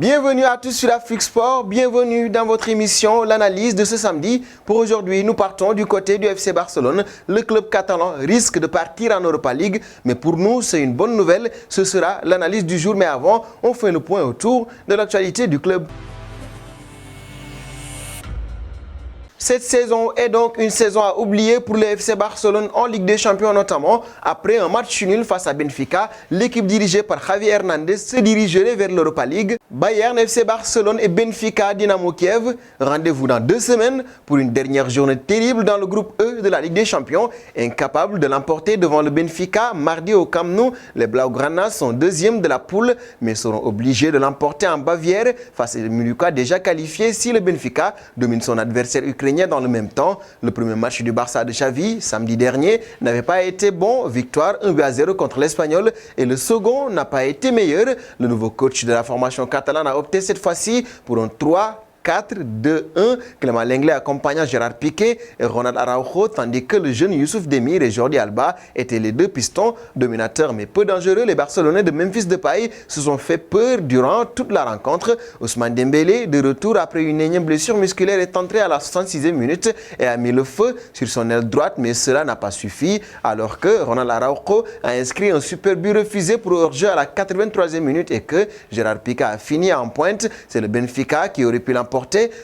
Bienvenue à tous sur Afrique Sport, bienvenue dans votre émission, l'analyse de ce samedi. Pour aujourd'hui, nous partons du côté du FC Barcelone. Le club catalan risque de partir en Europa League, mais pour nous, c'est une bonne nouvelle. Ce sera l'analyse du jour, mais avant, on fait le point autour de l'actualité du club. Cette saison est donc une saison à oublier pour le FC Barcelone en Ligue des Champions notamment. Après un match nul face à Benfica, l'équipe dirigée par Javi Hernandez se dirigerait vers l'Europa League. Bayern, FC Barcelone et Benfica Dynamo Kiev. Rendez-vous dans 2 semaines pour une dernière journée terrible dans le groupe E de la Ligue des Champions. Incapables de l'emporter devant le Benfica mardi au Camp Nou, les Blaugrana sont deuxièmes de la poule mais seront obligés de l'emporter en Bavière face à Muluka déjà qualifié si le Benfica domine son adversaire ukrainien. Dans le même temps, le premier match du Barça de Xavi, samedi dernier, n'avait pas été bon. Victoire 1-0 contre l'Espagnol et le second n'a pas été meilleur. Le nouveau coach de la formation catalane a opté cette fois-ci pour un 3-4-2-1. Clément Lenglet accompagnant Gérard Piqué et Ronald Araujo, tandis que le jeune Youssouf Demir et Jordi Alba étaient les deux pistons dominateurs mais peu dangereux. Les Barcelonais de Memphis Depay se sont fait peur durant toute la rencontre. Ousmane Dembélé, de retour après une énième blessure musculaire, est entré à la 66e minute et a mis le feu sur son aile droite, mais cela n'a pas suffi alors que Ronald Araujo a inscrit un super but refusé pour hors-jeu à la 83e minute et que Gérard Piqué a fini en pointe. C'est le Benfica qui aurait pu l'emporter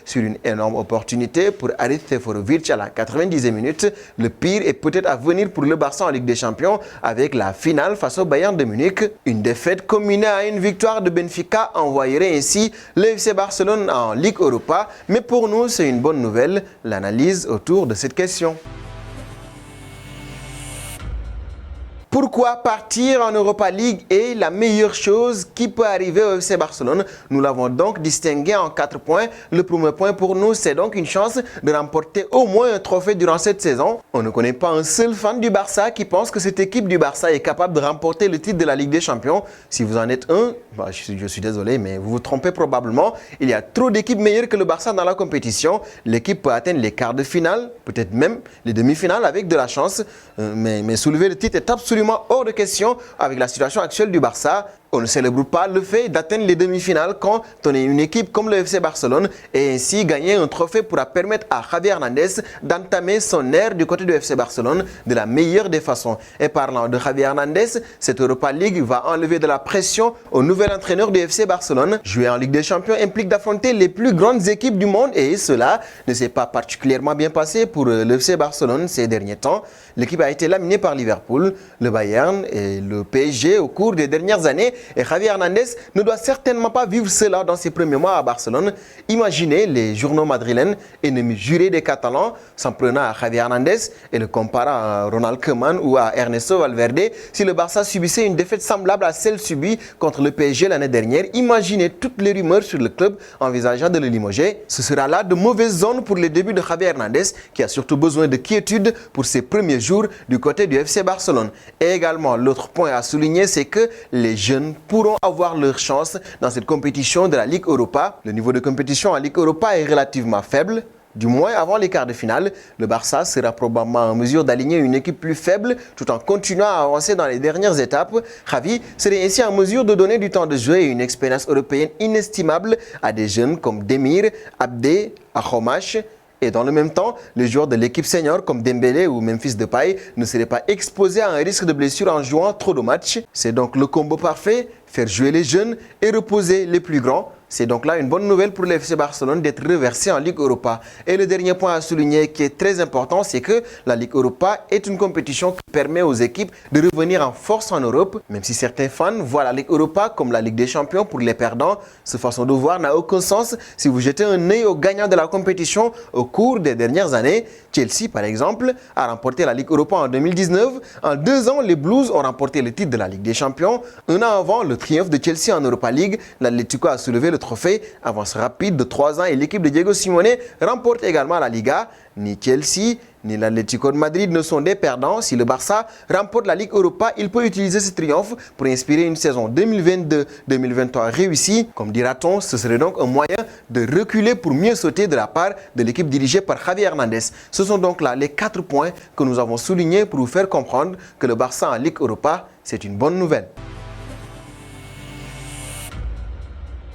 sur une énorme opportunité pour Harit Seferovic à la 90e minute. Le pire est peut-être à venir pour le Barça en Ligue des Champions avec la finale face au Bayern de Munich. Une défaite combinée à une victoire de Benfica envoyerait ainsi le FC Barcelone en Ligue Europa. Mais pour nous, c'est une bonne nouvelle, l'analyse autour de cette question. Pourquoi partir en Europa League est la meilleure chose qui peut arriver au FC Barcelone? Nous l'avons donc distingué en 4 points. Le premier point pour nous, c'est donc une chance de remporter au moins un trophée durant cette saison. On ne connaît pas un seul fan du Barça qui pense que cette équipe du Barça est capable de remporter le titre de la Ligue des Champions. Si vous en êtes un, je suis désolé, mais vous vous trompez probablement. Il y a trop d'équipes meilleures que le Barça dans la compétition. L'équipe peut atteindre les quarts de finale, peut-être même les demi-finales avec de la chance. Mais soulever le titre est absolument hors de question avec la situation actuelle du Barça. On ne célèbre pas le fait d'atteindre les demi-finales quand on est une équipe comme le FC Barcelone et ainsi gagner un trophée pourra permettre à Javi Hernandez d'entamer son ère du côté du FC Barcelone de la meilleure des façons. Et parlant de Javi Hernandez, cette Europa League va enlever de la pression au nouvel entraîneur du FC Barcelone. Jouer en Ligue des Champions implique d'affronter les plus grandes équipes du monde et cela ne s'est pas particulièrement bien passé pour le FC Barcelone ces derniers temps. L'équipe a été laminée par Liverpool, le Bayern et le PSG au cours des dernières années. Et Javi Hernandez ne doit certainement pas vivre cela dans ses premiers mois à Barcelone. Imaginez les journaux madrilènes, ennemis jurés des Catalans, s'en prenant à Javi Hernandez et le comparant à Ronald Koeman ou à Ernesto Valverde. Si le Barça subissait une défaite semblable à celle subie contre le PSG l'année dernière, imaginez toutes les rumeurs sur le club envisageant de le limoger. Ce sera là de mauvaises zones pour les débuts de Javi Hernandez, qui a surtout besoin de quiétude pour ses premiers jours du côté du FC Barcelone. Et également, l'autre point à souligner, c'est que les jeunes pourront avoir leur chance dans cette compétition de la Ligue Europa. Le niveau de compétition en Ligue Europa est relativement faible. Du moins, avant les quarts de finale, le Barça sera probablement en mesure d'aligner une équipe plus faible tout en continuant à avancer dans les dernières étapes. Javi serait ainsi en mesure de donner du temps de jeu et une expérience européenne inestimable à des jeunes comme Demir, Abdé, Achomash. Et dans le même temps, les joueurs de l'équipe senior comme Dembélé ou Memphis Depay ne seraient pas exposés à un risque de blessure en jouant trop de matchs. C'est donc le combo parfait, faire jouer les jeunes et reposer les plus grands. C'est donc là une bonne nouvelle pour le FC Barcelone d'être reversé en Ligue Europa. Et le dernier point à souligner qui est très important, c'est que la Ligue Europa est une compétition qui permet aux équipes de revenir en force en Europe. Même si certains fans voient la Ligue Europa comme la Ligue des Champions pour les perdants, cette façon de voir n'a aucun sens si vous jetez un œil aux gagnants de la compétition au cours des dernières années. Chelsea, par exemple, a remporté la Ligue Europa en 2019. En 2 ans, les Blues ont remporté le titre de la Ligue des Champions. Un an avant le triomphe de Chelsea en Europa League, l'Atlético a soulevé le trophée. Avance rapide de 3 ans et l'équipe de Diego Simeone remporte également la Liga. Ni Chelsea, ni l'Atlético de Madrid ne sont des perdants. Si le Barça remporte la Ligue Europa, il peut utiliser ce triomphe pour inspirer une saison 2022-2023 réussie. Comme dira-t-on, ce serait donc un moyen de reculer pour mieux sauter de la part de l'équipe dirigée par Javi Hernandez. Ce sont donc là les 4 points que nous avons soulignés pour vous faire comprendre que le Barça en Ligue Europa, c'est une bonne nouvelle.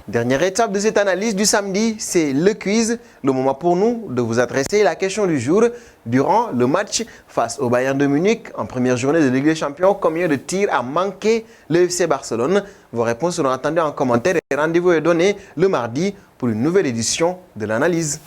Dernière étape de cette analyse du samedi, c'est le quiz. Le moment pour nous de vous adresser la question du jour. Durant le match face au Bayern de Munich, en première journée de Ligue des Champions, combien de tirs a manqué le FC Barcelone? Vos réponses seront attendues en commentaire et rendez-vous est donné le mardi pour une nouvelle édition de l'analyse.